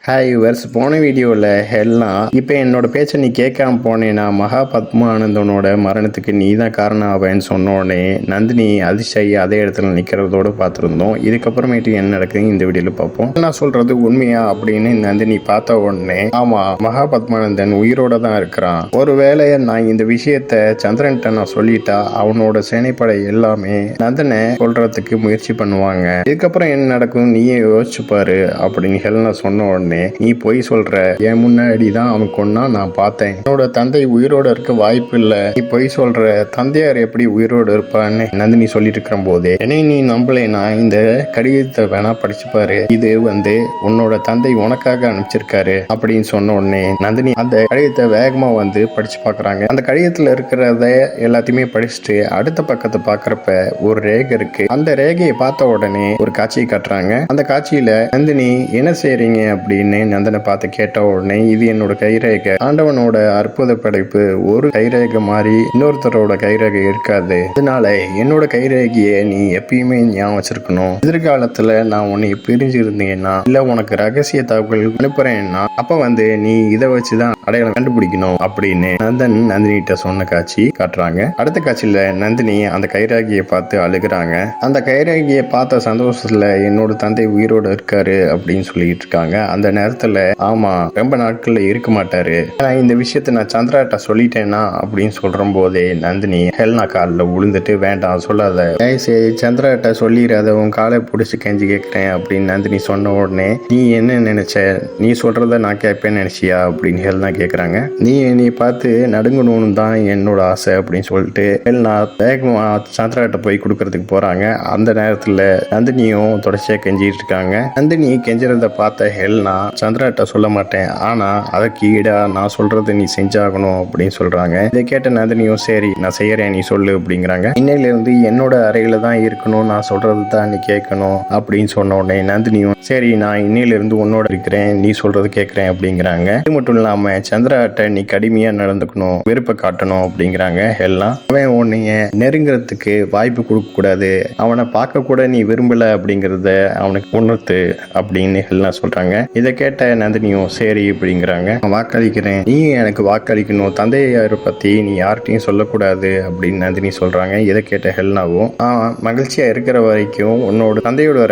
Hi yours, போன வீடியோவில் ஹெல்லாம் இப்போ என்னோட பேச்சை நீ கேட்காம போனேன்னா மகா பத்மானந்தனோட மரணத்துக்கு நீ தான் காரணம் ஆவேன்னு சொன்னோடனே நந்தினி அதிர்ச்சி அதே இடத்துல நிற்கிறதோடு பார்த்துருந்தோம். இதுக்கப்புறமேட்டு என்ன நடக்குதுன்னு இந்த வீடியோவில் பார்ப்போம். நான் சொல்கிறது உண்மையா அப்படின்னு நந்தினி பார்த்த உடனே ஆமாம், மகா பத்மானந்தன் உயிரோட தான் இருக்கிறான். ஒருவேளை நான் இந்த விஷயத்த சந்திரன்ட்ட நான் சொல்லிட்டா அவனோட சேனைப்படை எல்லாமே நந்தனை சொல்றதுக்கு முயற்சி பண்ணுவாங்க. இதுக்கப்புறம் என்ன நடக்கும் நீயே யோசிச்சு பாரு அப்படின்னு ஹெல்னா சொன்ன உடனே நீ பொய் சொல்ற, என் முன்னாடி தான் அவன் கொன்னா நான் பார்த்தேன், என்னோட தந்தை உயிரோட இருக்க வாய்ப்பு இல்லை, நீ பொய் சொல்ற, தந்தையார் எப்படி உயிரோடு இருப்பான்னு நந்தினி சொல்லிட்டு இருக்கிற போதே என்னை நீ நம்பலைனா இந்த கடிதத்தை வேணா படிச்சு பாரு, இது உன்னோட தந்தை உனக்காக அனுப்பிச்சிருக்காரு அப்படின்னு சொன்ன உடனே நந்தினி அந்த கடிதத்தை வேகமா படிச்சு பாக்குறாங்க. அந்த கடிதத்துல இருக்கிறத எல்லாத்தையுமே படிச்சுட்டு அடுத்த பக்கத்தை பாக்குறப்ப ஒரு ரேகை இருக்கு. அந்த ரேகையை பார்த்த உடனே ஒரு காட்சியை காட்டுறாங்க. அந்த காட்சியில நந்தினி என்ன செய்றீங்க அப்படின்னு நந்தனை பார்த்து கேட்ட உடனே இது என்னோட கைரேகை, ஆண்டவனோட அற்புத படைப்பு, ஒரு கைரேகை மாதிரி இன்னொருத்தரோட கைரேகை இருக்காது, அதனால என்னோட கைரேகையை நீ எப்பயுமே ஞாபகம் வச்சிருக்கணும். எதிர்காலத்துல நான் உன்னை பிரிஞ்சு இருந்தீங்கன்னா இல்ல உனக்கு ரகசிய தகவல் அனுப்புறேன்னா அப்ப நீ இதை வச்சுதான் அடையாளம் கண்டுபிடிக்கணும் அப்படின்னு நந்தன் நந்தினிகிட்ட சொன்ன காட்சி காட்டுறாங்க. அடுத்த காட்சியில நந்தினி அந்த கைரேகையை பார்த்து அழுகுறாங்க. அந்த கைரேகையை பார்த்த சந்தோஷத்துல என்னோட தந்தை உயிரோடு இருக்காரு அப்படின்னு சொல்லிட்டு இருக்காங்க. அந்த நேரத்துல ஆமா, ரொம்ப நாட்கள்ல இருக்க மாட்டாரு, இந்த விஷயத்த நான் சந்திராட்ட சொல்லிட்டேன்னா அப்படின்னு சொல்ற போதே நந்தினி ஹெல்னா காலில் விழுந்துட்டு வேண்டாம் சொல்லாத, சரி சந்திராட்ட சொல்லிடாத, உன் காலை பிடிச்சி கெஞ்சி கேட்கிறேன் அப்படின்னு நந்தினி சொன்ன உடனே நீ என்ன நினைச்ச, நீ சொல்றத நான் கேட்பேன்னு நினைச்சியா அப்படின்னு ஹெல்னா கேட்குறாங்க. நீ பார்த்து நடுங்கணும்னு தான் என்னோட ஆசை அப்படின்னு சொல்லிட்டு ஹெல்னா வேகமா சந்திராட்ட போய் கொடுக்கறதுக்கு போறாங்க. அந்த நேரத்துல நந்தினியும் தொடர்ச்சியா கெஞ்சிட்டு இருக்காங்க. நந்தினி கெஞ்சுறத பார்த்த ஹெல்னா சந்திராட்ட சொல்ல மாட்டேன், ஆனா அதற்கு ஈடா நான் சொல்றது நீ செஞ்சாகணும் அப்படின்னு சொல்றாங்க. இதை கேட்ட நந்தினியும் சரி நான் செய்யறேன் நீ சொல்லு அப்படிங்கிறாங்க. இன்னையில இருந்து என்னோட அறையில தான் இருக்கணும், நான் சொல்றது தான் நீ கேட்கணும் அப்படின்னு சொன்ன உடனே நந்தினியும் சரி நான் இன்னையில இருந்து உன்னோட இருக்கிறேன், நீ சொல்றது கேட்கிறேன் அப்படிங்கிறாங்க. இது மட்டும் இல்லாம சந்திராட்ட நீ கடுமையா நடந்துக்கணும், விருப்ப காட்டணும் அப்படிங்கிறாங்க. எல்லாம் அவன் உன்னைய நெருங்கிறதுக்கு வாய்ப்பு கொடுக்க கூடாது, அவனை பார்க்க கூட நீ விரும்பல அப்படிங்கறத அவனுக்கு உணர்த்து அப்படின்னு எல்லாம் சொல்றாங்க. இதை கேட்ட நந்தினியும் சரி அப்படிங்கிறாங்க. வாக்களிக்கிறேன், நீ எனக்கு வாக்களிக்கணும், தந்தையாரை பத்தி நீ யார்கிட்டையும் சொல்லக்கூடாது அப்படின்னு நந்தினி சொல்றாங்க. இதை கேட்ட ஹெல்னாவும் மகிழ்ச்சியா இருக்கிற வரைக்கும் உன்னோட தந்தையோட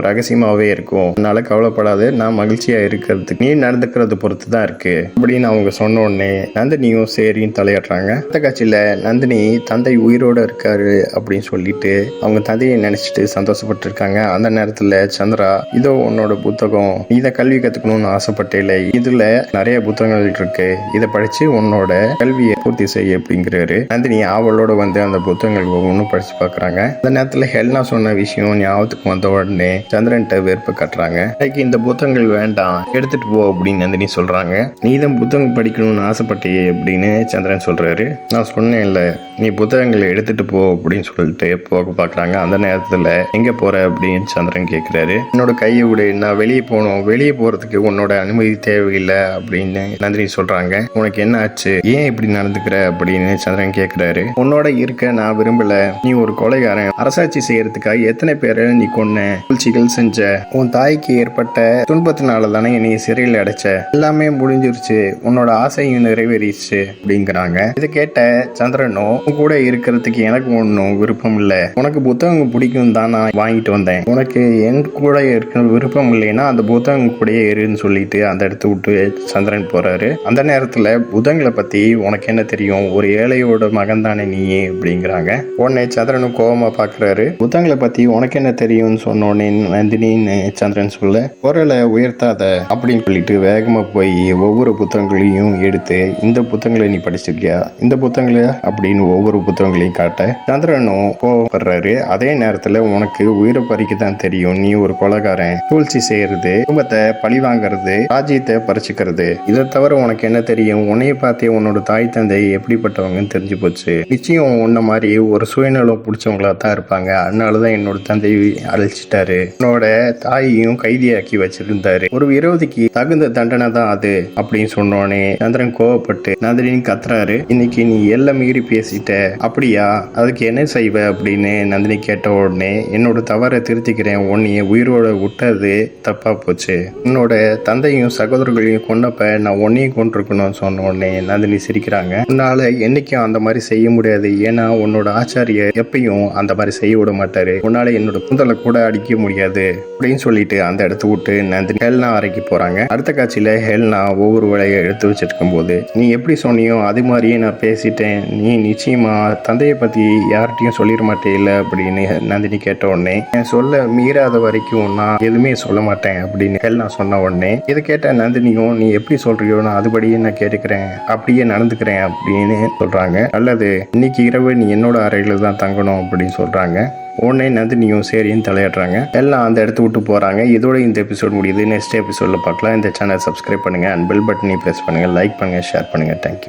ரகசியமாவே இருக்கும், அதனால கவலைப்படாது, நான் மகிழ்ச்சியா இருக்கிறதுக்கு நீ நடந்துக்கிறது பொறுத்து தான் இருக்கு அப்படின்னு அவங்க சொன்ன உடனே நந்தினியும் சரின்னு தலையாடுறாங்க. அடுத்த காட்சியில நந்தினி தந்தை உயிரோட இருக்காரு அப்படின்னு சொல்லிட்டு அவங்க தந்தையை நினைச்சிட்டு சந்தோஷப்பட்டு இருக்காங்க. அந்த நேரத்துல சந்திரா இதோ உன்னோட புத்தகம், நீ இதை கல்வி கத்துக்கணும்னு ஆசைப்பட்டேல, இதுல நிறைய புத்தகங்கள் இருக்கு, இதை படிச்சு உன்னோட கல்வியை பூர்த்தி செய்ய அப்படிங்கிறாரு. நந்தினி அவளோட அந்த புத்தகங்கள் ஒவ்வொன்றும் படிச்சு பாக்குறாங்க. அந்த நேரத்துல ஹெல்னா சொன்ன விஷயம் ஞாபகத்துக்கு வந்த உடனே சந்திரன்ட்ட வெறுப்பு கட்டுறாங்க. இந்த புத்தகங்கள் வேண்டாம், எடுத்துட்டு போ அப்படின்னு நந்தினி சொல்றாங்க. நீ தான் புத்தகம் படிக்கணும்னு ஆசைப்பட்டியே அப்படின்னு சந்திரன் சொல்றாரு. நான் சொன்னேன் இல்ல, நீ புத்தகங்களை எடுத்துட்டு போ அப்படின்னு சொல்லிட்டு போக பாக்குறாங்க. அந்த நேரத்துல எங்க போற அப்படின்னு சந்திரன் கேட்கிறாரு. என்னோட கையை விட, நான் வெளியே போகணும், வெளியே போறதுக்கு உன்னோட அனுமதி தேவையில்லை அப்படின்னு நந்தினி சொல்றாங்க. உனக்கு என்ன ஆச்சு, ஏன் இப்படி நடந்துக்கிற அப்படின்னு சந்திரன் கேட்கிறாரு. உன்னோட இருக்க நான் விரும்பல, நீ ஒரு கொலைகாரன், அரசாட்சி செய்யறதுக்காக எத்தனை பேரை நீ கொன்ன, சூழ்ச்சிகள் செஞ்ச, உன் தாய்க்கு ஏற்பட்ட துன்பத்தினால தானே நீ சிறையில் அடைச்ச, எல்லாமே முடிஞ்சிருச்சு, உன்னோட ஆசையும் நிறைவேறிச்சு அப்படிங்கிறாங்க. இதை கேட்ட சந்திரனும் உன் கூட இருக்கிறதுக்கு எனக்கு ஒன்றும் விருப்பம் இல்லை, உனக்கு புத்தகம் பிடிக்கும் தான் நான் வாங்கிட்டு வந்தேன், உனக்கு என் கூட இருக்க விருப்பம் இல்லைன்னா அந்த புத்தகம் கூடயே இருன்னு சொல்லிட்டு அந்த இடத்த விட்டு சந்திரன் போறாரு. அந்த நேரத்துல புத்தகங்களை பத்தி உனக்கு என்ன தெரியும், ஒரு ஏழையோட மகன் தானே நீ அப்படிங்கிறாங்க. உடனே சந்திரனும் கோபமா பாக்குறாரு. புத்தகங்களை பத்தி உனக்கு என்ன தெரியும்னு சொன்னோடனே நந்தினின்னு சந்திரன் சொல்ல, குரலை உயர்த்தாத அப்படின்னு சொல்லிட்டு வேகமா போய் ஒவ்வொரு புத்தகங்களையும் எடுத்து இந்த புத்தகங்களை நீ படிச்சிருக்கியா, இந்த புத்தகங்களை அப்படின்னு ஒவ்வொரு புத்தகங்களையும் காட்ட சந்திரனும் கோபப்படுறாரு. அதே நேரத்துல உனக்கு உயிரை பறிக்க தான் தெரியும், நீ ஒரு கொலைகாரன், சூழ்ச்சி செய்யறது, குடும்பத்தை பழி வாங்கறது, ராஜ்யத்தை பறிச்சுக்கிறது, இதை தவிர உனக்கு என்ன தெரியும், உன்னைய பார்த்தே உன்னோட தாய் தந்தை எப்படிப்பட்டவங்கன்னு தெரிஞ்சு போச்சு, நிச்சயம் உன்ன மாதிரி ஒரு சுயநலம் பிடிச்சவங்களா தான் இருப்பாங்க, அதனாலதான் என்னோட தந்தை அழைச்சிட்டாரு, உன்னோட தாயையும் கைதியாக்கி வச்சிருந்தாரு, ஒரு விரோதிக்கு தகுந்த தண்டனை தான் அது அப்படின்னு சொன்னோடனே சந்திரன் கோவப்பட்டு நந்தினி கத்துறாரு. இன்னைக்கு நீ எல்லாம் மீறி பேசிட்ட, அப்படியா, அதுக்கு என்ன செய்வ அப்படின்னு நந்தினி கேட்ட உடனே என்னோட தவறை திருத்திக்கிறேன், உன்னைய உயிரோட விட்டது தப்பா போச்சு, உன்னோட என்னோட தந்தையும் சகோதரர்களையும் கொன்னப்ப நான் உன்னையும் கொண்டிருக்கணும்னு சொன்ன உடனே நந்தினி சிரிக்கிறாங்க. உன்னால என்னைக்கும் அந்த மாதிரி செய்ய முடியாது, ஏன்னா உன்னோட ஆச்சாரியர் எப்பயும் அந்த மாதிரி செய்ய விட மாட்டாரு, உன்னால என்னோட கூந்தலை கூட அடிக்க முடியாது அப்படின்னு சொல்லிட்டு அந்த இடத்த விட்டு நந்தினி ஹெல்னா அறைக்கு போறாங்க. அடுத்த காட்சியில ஹெல்னா ஒவ்வொரு வேலையை எடுத்து வச்சிருக்கும் போது, நீ எப்படி சொன்னியோ அது மாதிரியே நான் பேசிட்டேன், நீ நிச்சயமா தந்தையை பத்தி யார்கிட்டையும் சொல்லிட மாட்டே இல்ல அப்படின்னு நந்தினி கேட்ட உடனே, என் சொல்ல மீறாத வரைக்கும் நான் எதுவுமே சொல்ல மாட்டேன் அப்படின்னு ஹெல்னா சொன்ன உடனே, இதை கேட்ட நந்தினியும் நீ எப்படி சொல்றியோ நான் அதுபடியே நான் கேட்டுக்கிறேன், அப்படியே நடந்துக்கிறேன் அப்படின்னு சொல்றாங்க. அல்லது இன்னைக்கு இரவு நீ என்னோட அறையில தான் தங்கணும் அப்படின்னு சொல்றாங்க. உடனே நந்தினியும் சரின்னு தலையிடுறாங்க. எல்லாம் அந்த இடத்த விட்டு போகிறாங்க. இதோட இந்த எபிசோட் முடியுது. நெக்ஸ்ட் எபிசோடில் பார்க்கலாம். இந்த சேனல் சப்ஸ்கிரைப் பண்ணுங்கள் அண்ட் பெல் பட்டனையும் ப்ரெஸ் பண்ணுங்கள், லைக் பண்ணுங்கள், ஷேர் பண்ணுங்கள். தேங்க்யூ.